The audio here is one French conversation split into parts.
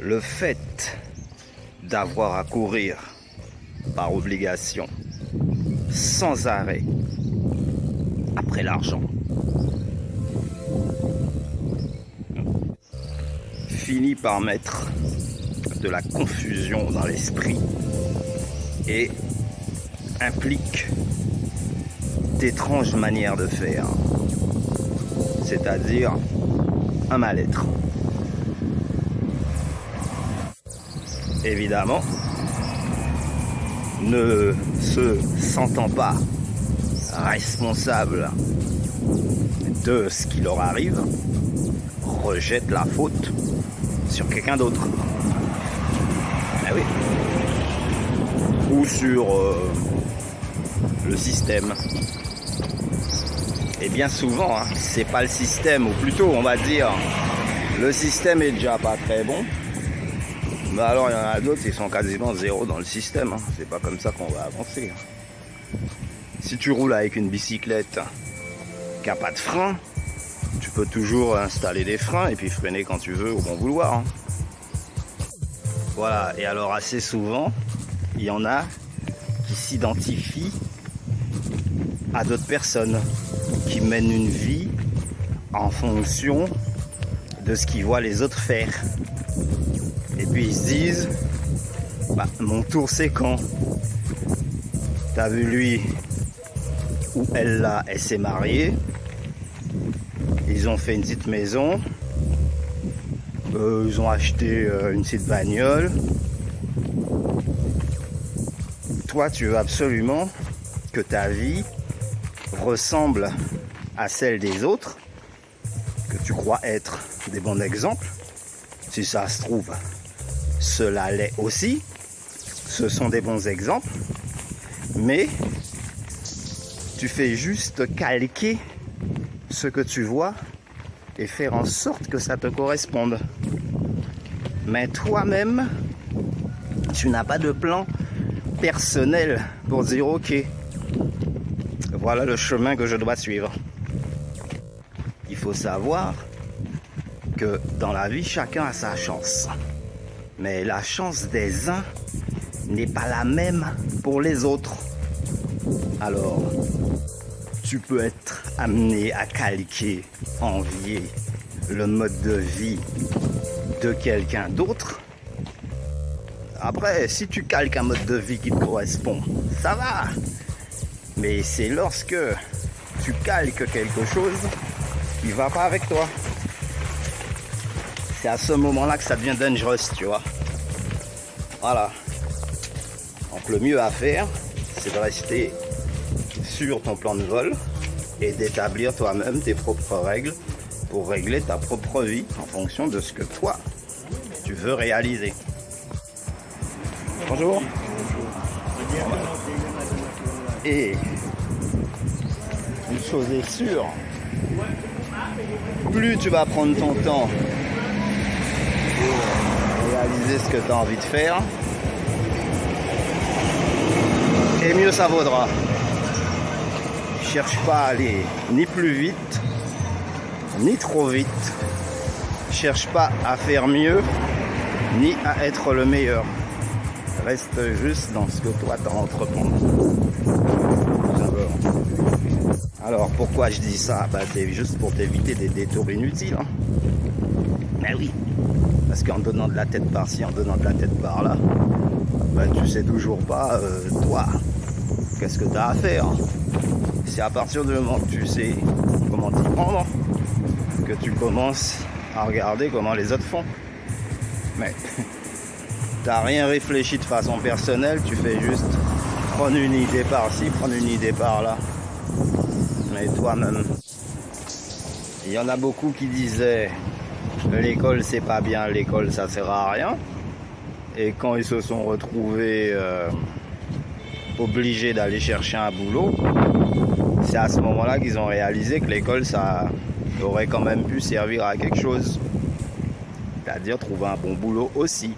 Le fait d'avoir à courir par obligation, sans arrêt, après l'argent, finit par mettre de la confusion dans l'esprit et implique d'étranges manières de faire, c'est-à-dire un mal-être. Évidemment, ne se sentant pas responsable de ce qui leur arrive, rejette la faute sur quelqu'un d'autre. Ah oui. Ou sur le système. Et bien souvent, hein, c'est pas le système, ou plutôt on va dire, le système est déjà pas très bon. Mais alors il y en a d'autres qui sont quasiment zéro dans le système. Hein. C'est pas comme ça qu'on va avancer. Hein. Si tu roules avec une bicyclette qui n'a pas de frein, tu peux toujours installer des freins et puis freiner quand tu veux au bon vouloir. Hein. Voilà, et alors assez souvent, il y en a qui s'identifient à d'autres personnes, qui mènent une vie en fonction de ce qu'ils voient les autres faire. Et puis ils se disent, bah, mon tour c'est quand? T'as vu lui ou elle là, elle s'est mariée, ils ont fait une petite maison, ils ont acheté une petite bagnole. Toi tu veux absolument que ta vie ressemble à celle des autres, que tu crois être des bons exemples. Si ça se trouve, cela l'est aussi, ce sont des bons exemples, mais tu fais juste calquer ce que tu vois et faire en sorte que ça te corresponde. Mais toi-même, tu n'as pas de plan personnel pour dire ok, voilà le chemin que je dois suivre. Il faut savoir que dans la vie, chacun a sa chance. Mais la chance des uns n'est pas la même pour les autres. Alors, tu peux être amené à calquer, envier le mode de vie de quelqu'un d'autre. Après, si tu calques un mode de vie qui te correspond, ça va. Mais c'est lorsque tu calques quelque chose qui ne va pas avec toi. C'est à ce moment-là que ça devient dangereux, tu vois. Voilà. Donc le mieux à faire, c'est de rester sur ton plan de vol et d'établir toi-même tes propres règles pour régler ta propre vie en fonction de ce que toi, tu veux réaliser. Bonjour. Et une chose est sûre, plus tu vas prendre ton temps pour réaliser ce que tu as envie de faire, et mieux ça vaudra. Cherche pas à aller ni plus vite, ni trop vite. Cherche pas à faire mieux, ni à être le meilleur. Reste juste dans ce que toi tu as entreprendre. Alors pourquoi je dis ça? Bah, c'est juste pour t'éviter des détours inutiles. Hein. Mais oui, parce qu'en donnant de la tête par-ci, en donnant de la tête par-là, bah, tu sais toujours pas, toi, qu'est-ce que tu as à faire. C'est à partir du moment que tu sais comment t'y prendre, que tu commences à regarder comment les autres font. Mais t'as rien réfléchi de façon personnelle, tu fais juste prendre une idée par-ci, prendre une idée par-là. Mais toi-même, il y en a beaucoup qui disaient l'école c'est pas bien, l'école ça sert à rien. Et quand ils se sont retrouvés obligés d'aller chercher un boulot, c'est à ce moment-là qu'ils ont réalisé que l'école ça aurait quand même pu servir à quelque chose. C'est-à-dire trouver un bon boulot aussi,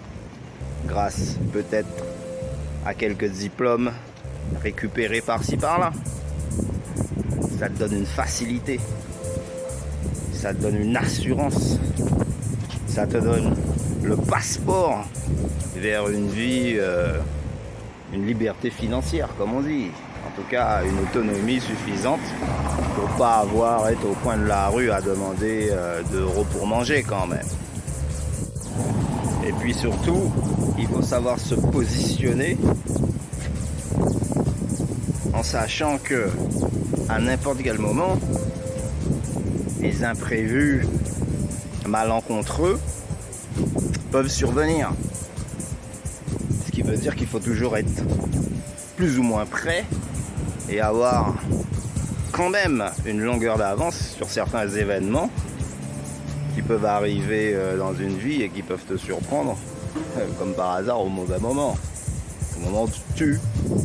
grâce peut-être à quelques diplômes récupérés par-ci par-là. Ça te donne une facilité, ça te donne une assurance, ça te donne le passeport vers une vie, une liberté financière, comme on dit. En tout cas, une autonomie suffisante pour pas être au coin de la rue à demander 2 € pour manger quand même. Et puis surtout, il faut savoir se positionner en sachant que à n'importe quel moment, les imprévus malencontreux peuvent survenir. Ce qui veut dire qu'il faut toujours être plus ou moins prêt et avoir quand même une longueur d'avance sur certains événements qui peuvent arriver dans une vie et qui peuvent te surprendre comme par hasard au mauvais moment. Au moment où tu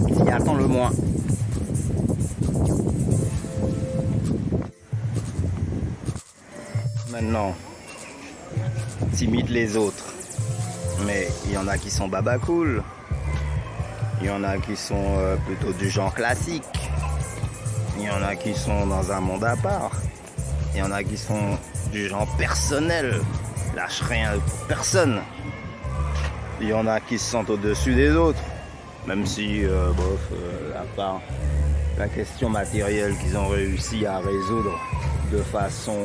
t'y attends le moins. Maintenant, t'imites les autres, mais il y en a qui sont baba cool, il y en a qui sont plutôt du genre classique, il y en a qui sont dans un monde à part, il y en a qui sont du genre personnel, lâche rien pour personne, il y en a qui se sentent au-dessus des autres, même si, à part la question matérielle qu'ils ont réussi à résoudre de façon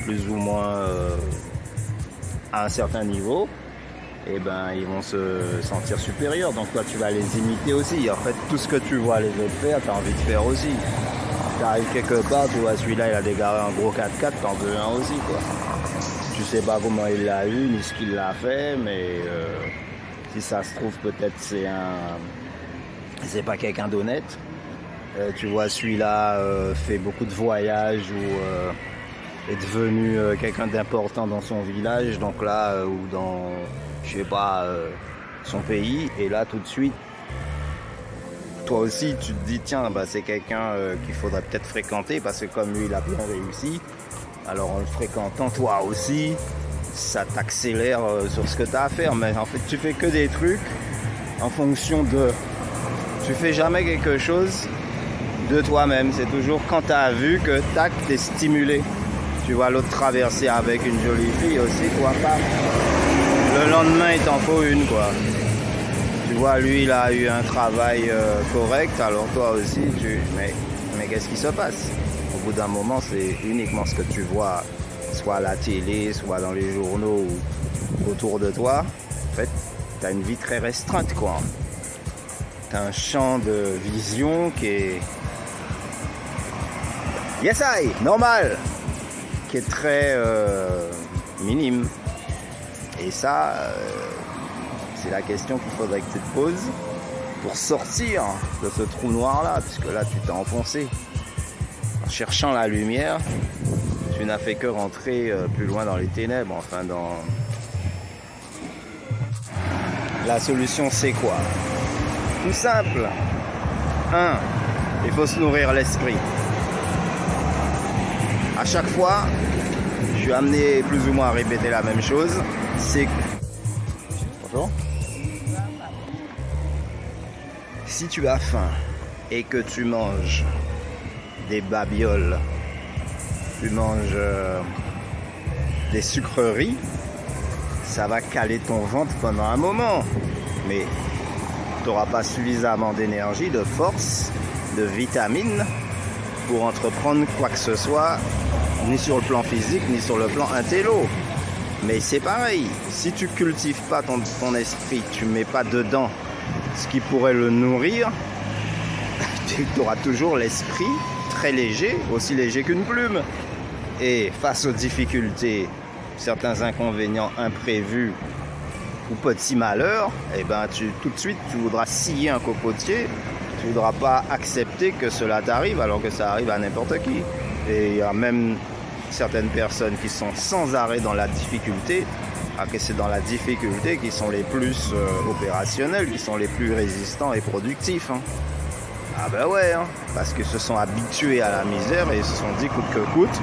plus ou moins à un certain niveau, et ben ils vont se sentir supérieurs. Donc toi tu vas les imiter aussi. En fait, tout ce que tu vois les autres faire, tu as envie de faire aussi. Tu arrives quelque part, tu vois celui-là il a dégaré un gros 4x4, t'en veux un aussi quoi. Tu sais pas comment il l'a eu ni ce qu'il l'a fait, mais si ça se trouve peut-être c'est pas quelqu'un d'honnête. Tu vois celui-là fait beaucoup de voyages ou est devenu quelqu'un d'important dans son village, donc là ou dans je sais pas son pays, et là tout de suite toi aussi tu te dis tiens bah, c'est quelqu'un qu'il faudrait peut-être fréquenter parce que comme lui il a bien réussi, alors en le fréquentant toi aussi ça t'accélère sur ce que tu as à faire. Mais en fait tu fais que des trucs en fonction de, tu fais jamais quelque chose de toi-même, c'est toujours quand tu as vu que tac t'es stimulé. Tu vois l'autre traverser avec une jolie fille aussi, toi pas. Le lendemain il t'en faut une quoi. Tu vois lui il a eu un travail correct, alors toi aussi mais qu'est-ce qui se passe? Au bout d'un moment c'est uniquement ce que tu vois, soit à la télé, soit dans les journaux ou autour de toi. En fait tu as une vie très restreinte quoi. Tu as un champ de vision qui est normal, qui est très minime. Et ça, c'est la question qu'il faudrait que tu te poses pour sortir de ce trou noir-là, puisque là, tu t'es enfoncé. En cherchant la lumière, tu n'as fait que rentrer plus loin dans les ténèbres, enfin dans... La solution, c'est quoi? Tout simple. 1. Il faut se nourrir l'esprit. À chaque fois, je suis amené plus ou moins à répéter la même chose. C'est bonjour. Si tu as faim et que tu manges des babioles, tu manges des sucreries, ça va caler ton ventre pendant un moment. Mais tu n'auras pas suffisamment d'énergie, de force, de vitamines pour entreprendre quoi que ce soit, ni sur le plan physique, ni sur le plan intello. Mais c'est pareil, si tu cultives pas ton esprit, tu mets pas dedans ce qui pourrait le nourrir, tu auras toujours l'esprit très léger, aussi léger qu'une plume. Et face aux difficultés, certains inconvénients imprévus ou petits malheurs, eh ben tout de suite tu voudras scier un cocotier, tu ne voudras pas accepter que cela t'arrive alors que ça arrive à n'importe qui. Et il y a même certaines personnes qui sont sans arrêt dans la difficulté, que c'est dans la difficulté qui sont les plus opérationnels, qui sont les plus résistants et productifs. Hein. Ah ben ouais, hein, parce qu'ils se sont habitués à la misère et ils se sont dit coûte que coûte,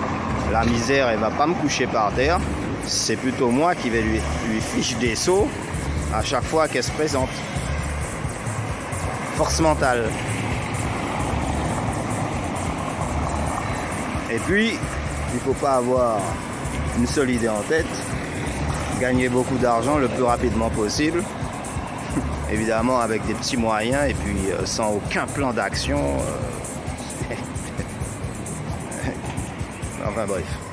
la misère elle va pas me coucher par terre, c'est plutôt moi qui vais lui fiche des sauts à chaque fois qu'elle se présente. Force mentale. Et puis, il ne faut pas avoir une seule idée en tête, gagner beaucoup d'argent le plus rapidement possible. Évidemment avec des petits moyens et puis sans aucun plan d'action. Enfin bref.